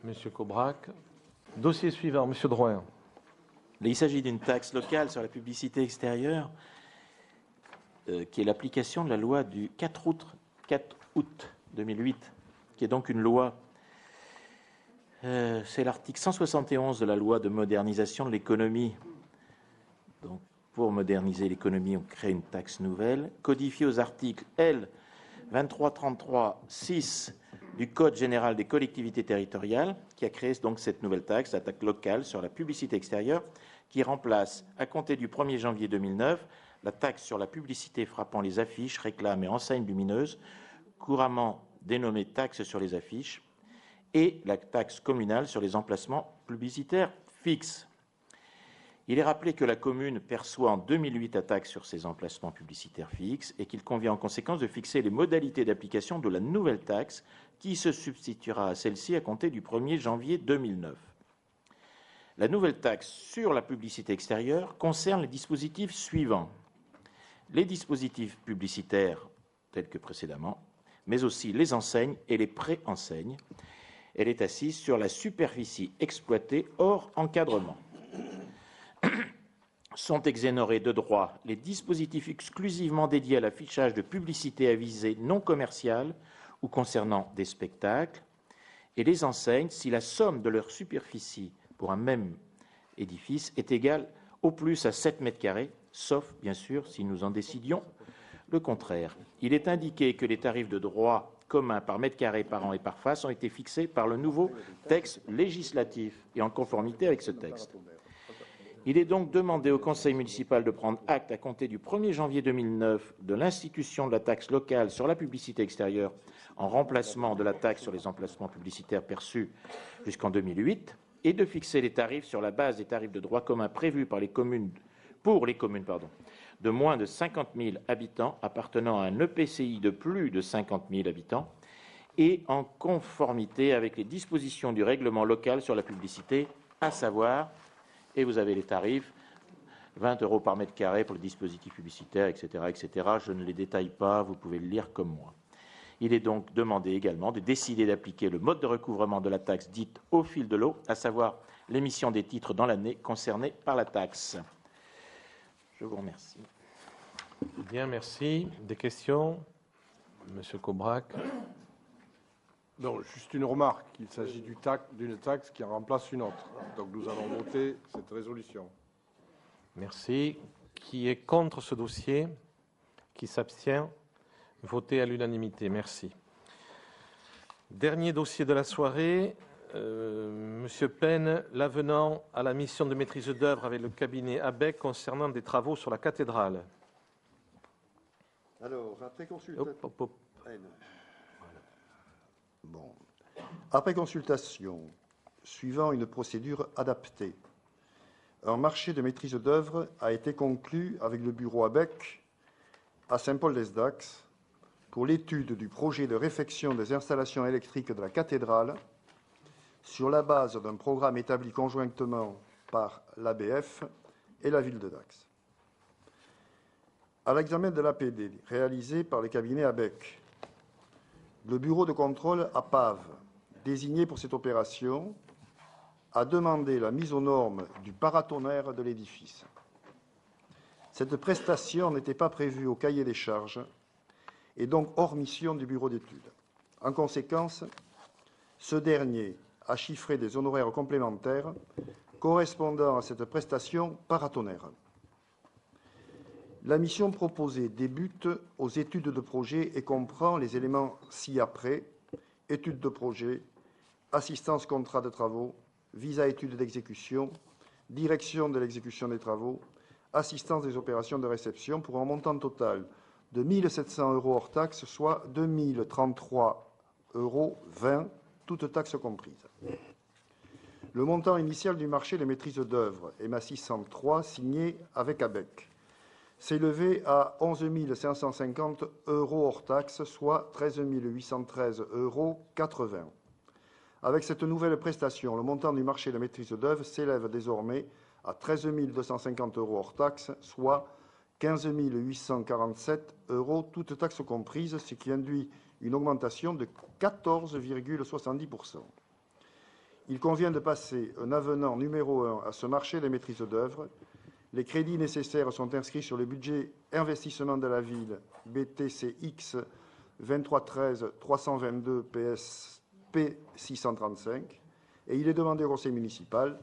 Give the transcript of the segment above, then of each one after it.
Monsieur Cobrac. Dossier suivant, Monsieur Drouin. Il s'agit d'une taxe locale sur la publicité extérieure qui est l'application de la loi du 4 août 2008, qui est donc une loi, c'est l'article 171 de la loi de modernisation de l'économie. Donc, pour moderniser l'économie, on crée une taxe nouvelle, codifiée aux articles L. 2333-6 du Code général des collectivités territoriales, qui a créé donc cette nouvelle taxe, la taxe locale sur la publicité extérieure, qui remplace, à compter du 1er janvier 2009, la taxe sur la publicité frappant les affiches, réclames et enseignes lumineuses, couramment dénommée taxe sur les affiches, et la taxe communale sur les emplacements publicitaires fixes. Il est rappelé que la commune perçoit en 2008 la taxe sur ces emplacements publicitaires fixes et qu'il convient en conséquence de fixer les modalités d'application de la nouvelle taxe qui se substituera à celle-ci à compter du 1er janvier 2009. La nouvelle taxe sur la publicité extérieure concerne les dispositifs suivants. Les dispositifs publicitaires tels que précédemment, mais aussi les enseignes et les pré-enseignes. Elle est assise sur la superficie exploitée hors encadrement. Sont exonérés de droit les dispositifs exclusivement dédiés à l'affichage de publicité à visée non commerciale ou concernant des spectacles, et les enseignes si la somme de leur superficie pour un même édifice est égale au plus à 7 mètres carrés, sauf, bien sûr, si nous en décidions le contraire. Il est indiqué que les tarifs de droit commun par mètre carré, par an et par face ont été fixés par le nouveau texte législatif et en conformité avec ce texte. Il est donc demandé au Conseil municipal de prendre acte à compter du 1er janvier 2009 de l'institution de la taxe locale sur la publicité extérieure en remplacement de la taxe sur les emplacements publicitaires perçus jusqu'en 2008 et de fixer les tarifs sur la base des tarifs de droit commun prévus par pour les communes de moins de 50 000 habitants appartenant à un EPCI de plus de 50 000 habitants et en conformité avec les dispositions du règlement local sur la publicité, à savoir, et vous avez les tarifs, 20 € par mètre carré pour le dispositif publicitaire, etc., etc. Je ne les détaille pas, vous pouvez le lire comme moi. Il est donc demandé également de décider d'appliquer le mode de recouvrement de la taxe dite au fil de l'eau, à savoir l'émission des titres dans l'année concernée par la taxe. Je vous remercie. Bien, merci. Des questions? Monsieur Cobrac. Non, juste une remarque. Il s'agit d'une taxe qui remplace une autre. Donc nous allons voter cette résolution. Merci. Qui est contre ce dossier? Qui s'abstient? Voté à l'unanimité. Merci. Dernier dossier de la soirée. Monsieur Payne, l'avenant à la mission de maîtrise d'œuvre avec le cabinet ABEC concernant des travaux sur la cathédrale. Alors, après consultation... Bon. Après consultation, suivant une procédure adaptée, un marché de maîtrise d'œuvre a été conclu avec le bureau ABEC à Saint-Paul-d'Esdax pour l'étude du projet de réfection des installations électriques de la cathédrale sur la base d'un programme établi conjointement par l'ABF et la ville de Dax. À l'examen de l'APD réalisé par le cabinet ABEC, le bureau de contrôle à Pave, désigné pour cette opération, a demandé la mise aux normes du paratonnerre de l'édifice. Cette prestation n'était pas prévue au cahier des charges et donc hors mission du bureau d'études. En conséquence, ce dernier a chiffré des honoraires complémentaires correspondant à cette prestation paratonnerre. La mission proposée débute aux études de projet et comprend les éléments ci-après: études de projet, assistance contrat de travaux, visa études d'exécution, direction de l'exécution des travaux, assistance des opérations de réception, pour un montant total de 1 700 € hors taxes, soit 2 033,20 €, toutes taxes comprises. Le montant initial du marché de maîtrise d'œuvre MA 603 signé avec ABEC s'est élevé à 11 550 € hors taxes, soit 13 813,80 €. Avec cette nouvelle prestation, le montant du marché de maîtrise d'œuvre s'élève désormais à 13 250 € hors taxes, soit 15 847 €, toutes taxes comprises, ce qui induit une augmentation de 14,70 %. il convient de passer un avenant numéro 1 à ce marché des maîtrises d'œuvre. Les crédits nécessaires sont inscrits sur le budget investissement de la ville BTCX 2313 322 PSP 635 et il est demandé au conseil municipal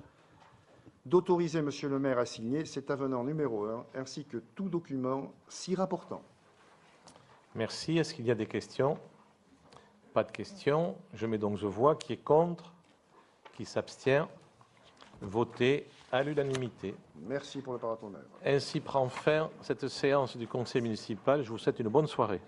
d'autoriser monsieur le maire à signer cet avenant numéro 1 ainsi que tout document s'y rapportant. Merci. Est-ce qu'il y a des questions? Pas de questions. Je mets donc aux voix. Qui est contre? Qui s'abstient? Voté à l'unanimité. Merci pour le paratonnerre. Ainsi prend fin cette séance du conseil municipal. Je vous souhaite une bonne soirée.